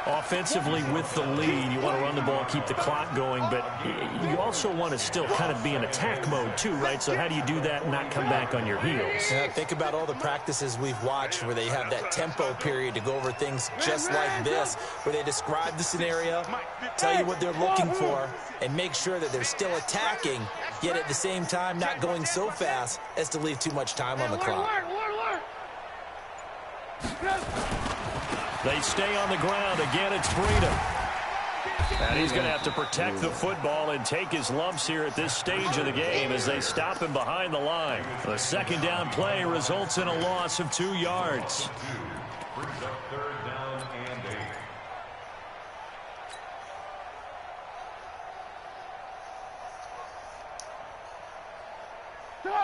Offensively with the lead, you want to run the ball, keep the clock going, but you also want to still kind of be in attack mode too, right? So how do you do that and not come back on your heels? Yeah, think about all the practices we've watched where they have that tempo period to go over things just like this, where they describe the scenario, tell you what they're looking for, and make sure that they're still attacking, yet at the same time not going so fast as to leave too much time on the clock. They stay on the ground. Again, it's Freedom. And he's going to have to protect the football and take his lumps here at this stage of the game as they stop him behind the line. The 2nd down play results in a loss of 2 yards. Brings up 3rd down and 8.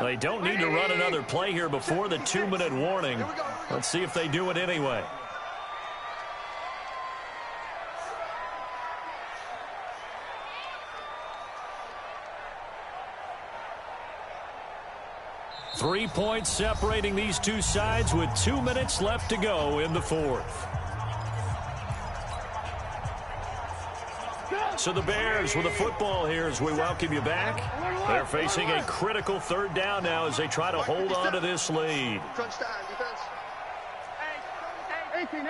They don't need to run another play here before the 2-minute warning. Let's see if they do it anyway. Three points separating these two sides with 2 minutes left to go in the 4th. So the Bears with the football here as we welcome you back. They're facing a critical third down now as they try to hold on to this lead. Crunch down, defense. 18.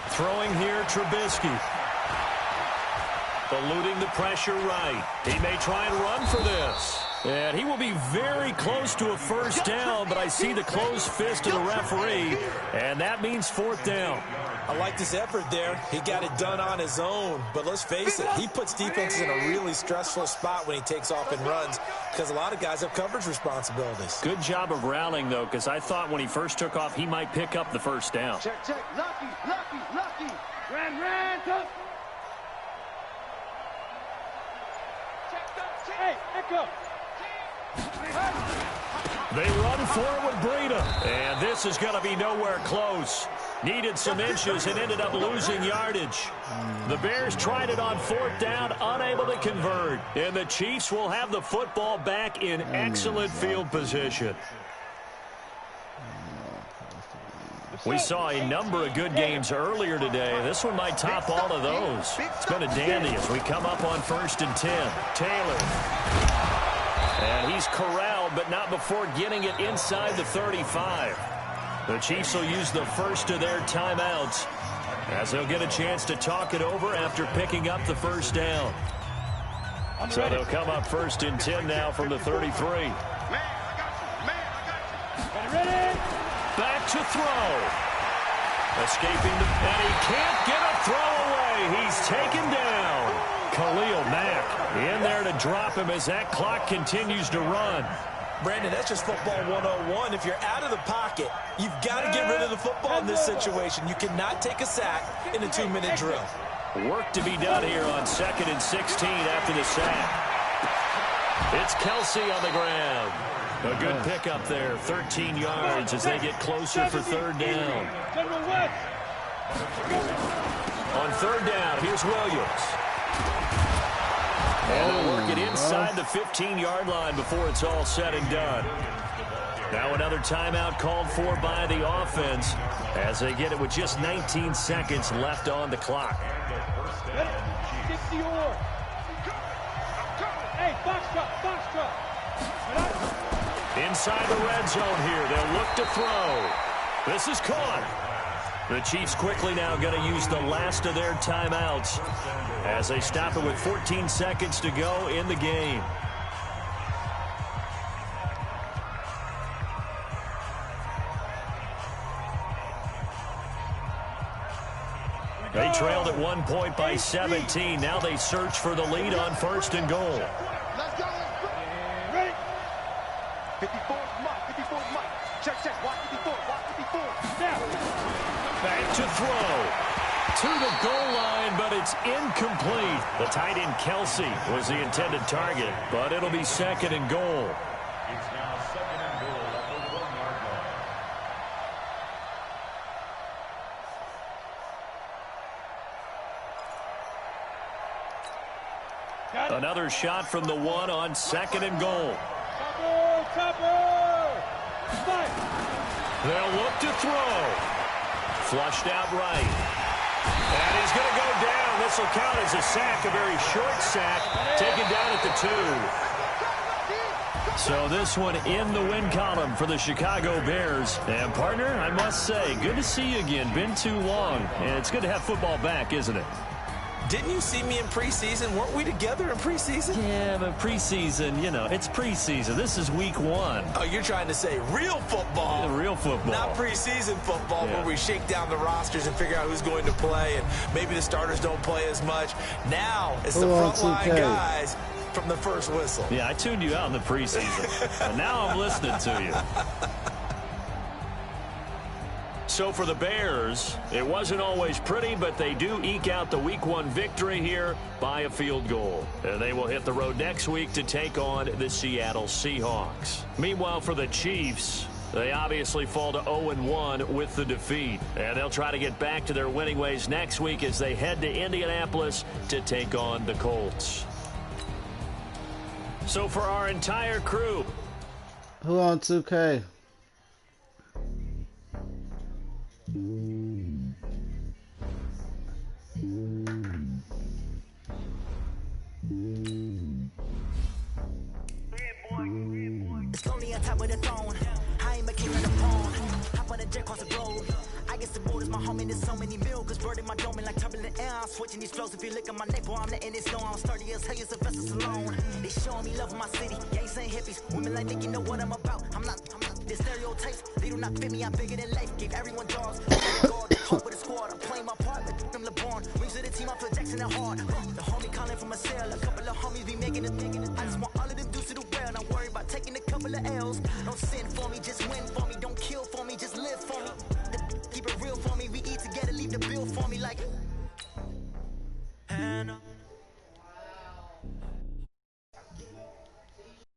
Throwing here, Trubisky. Eluding the pressure right. He may try and run for this. And he will be very close to a first down, but I see the closed fist of the referee, and that means fourth down. I like this effort there. He got it done on his own, but let's face it, he puts defenses in a really stressful spot when he takes off and runs because a lot of guys have coverage responsibilities. Good job of rallying, though, because I thought when he first took off, he might pick up the first down. Check. Lucky. Ran, tough. Hey, echo. They run forward with Breida, and this is going to be nowhere close. Needed some inches and ended up losing yardage. The Bears tried it on fourth down, unable to convert, and the Chiefs will have the football back in excellent field position. We saw a number of good games earlier today. This one might top all of those. It's been a dandy as we come up on 1st and 10. Taylor. And he's corralled, but not before getting it inside the 35. The Chiefs will use the first of their timeouts as they'll get a chance to talk it over after picking up the first down. So they'll come up 1st and 10 now from the 33. Ready? Back to throw. Escaping the... And he can't get a throw away. He's taken down. Khalil Mack in there to drop him as that clock continues to run. Brandon, that's just football 101. If you're out of the pocket, you've got to get rid of the football in this situation. You cannot take a sack in a 2-minute drill. Work to be done here on 2nd and 16 after the sack. It's Kelsey on the ground. A good pickup there, 13 yards as they get closer for third down. On third down, here's Williams. And they'll work it inside the 15-yard line before it's all said and done. Now another timeout called for by the offense as they get it with just 19 seconds left on the clock. Hey, box truck. Inside the red zone here, they'll look to throw. This is caught. The Chiefs quickly now going to use the last of their timeouts as they stop it with 14 seconds to go in the game. They trailed at 1 point by 17. Now they search for the lead on 1st and goal. Let's go. Ready? 54 Mike. Check. Watch 54. Back to throw. To the goal line, but it's incomplete. The tight end Kelsey was the intended target, but it'll be 2nd and goal. It's now 2nd and goal at the 1-yard line. Another shot from the 1 on 2nd and goal. Topper! They'll look to throw. Flushed out right. And he's going to go down. This will count as a sack, a very short sack, taken down at the 2. So this one in the win column for the Chicago Bears. And partner, I must say, good to see you again. Been too long. And it's good to have football back, isn't it? Didn't you see me in preseason? Weren't we together in preseason? Yeah, but preseason, you know, it's preseason. This is week 1. Oh, you're trying to say real football. Yeah, real football. Not preseason football where we shake down the rosters and figure out who's going to play, and maybe the starters don't play as much. Now it's the frontline guys from the first whistle. Yeah, I tuned you out in the preseason, and now I'm listening to you. So for the Bears, it wasn't always pretty, but they do eke out the Week 1 victory here by a field goal. And they will hit the road next week to take on the Seattle Seahawks. Meanwhile, for the Chiefs, they obviously fall to 0-1 with the defeat. And they'll try to get back to their winning ways next week as they head to Indianapolis to take on the Colts. So for our entire crew. Who on 2K? top of the throne. I ain't a king of the pawn. Hop on a jet across the globe. I guess the boat is my home and there's so many milk. Bird in my dome and like turbulent air. I'm switching these flows. If you look at my neck, boy, I'm letting it snow. I'm sturdy as hell, it's a vessel alone. They showing me love in my city. Yeah, ain't saying hippies. Women like think you know what I'm about. I'm not. The stereotypes, they do not fit me. I'm bigger than life. Gave everyone jobs. Hope with a squad. I'm playing my part with them LeBron. Wings of the team, I feel Jackson and hard. The homie calling from a cell. A couple of homies be making it.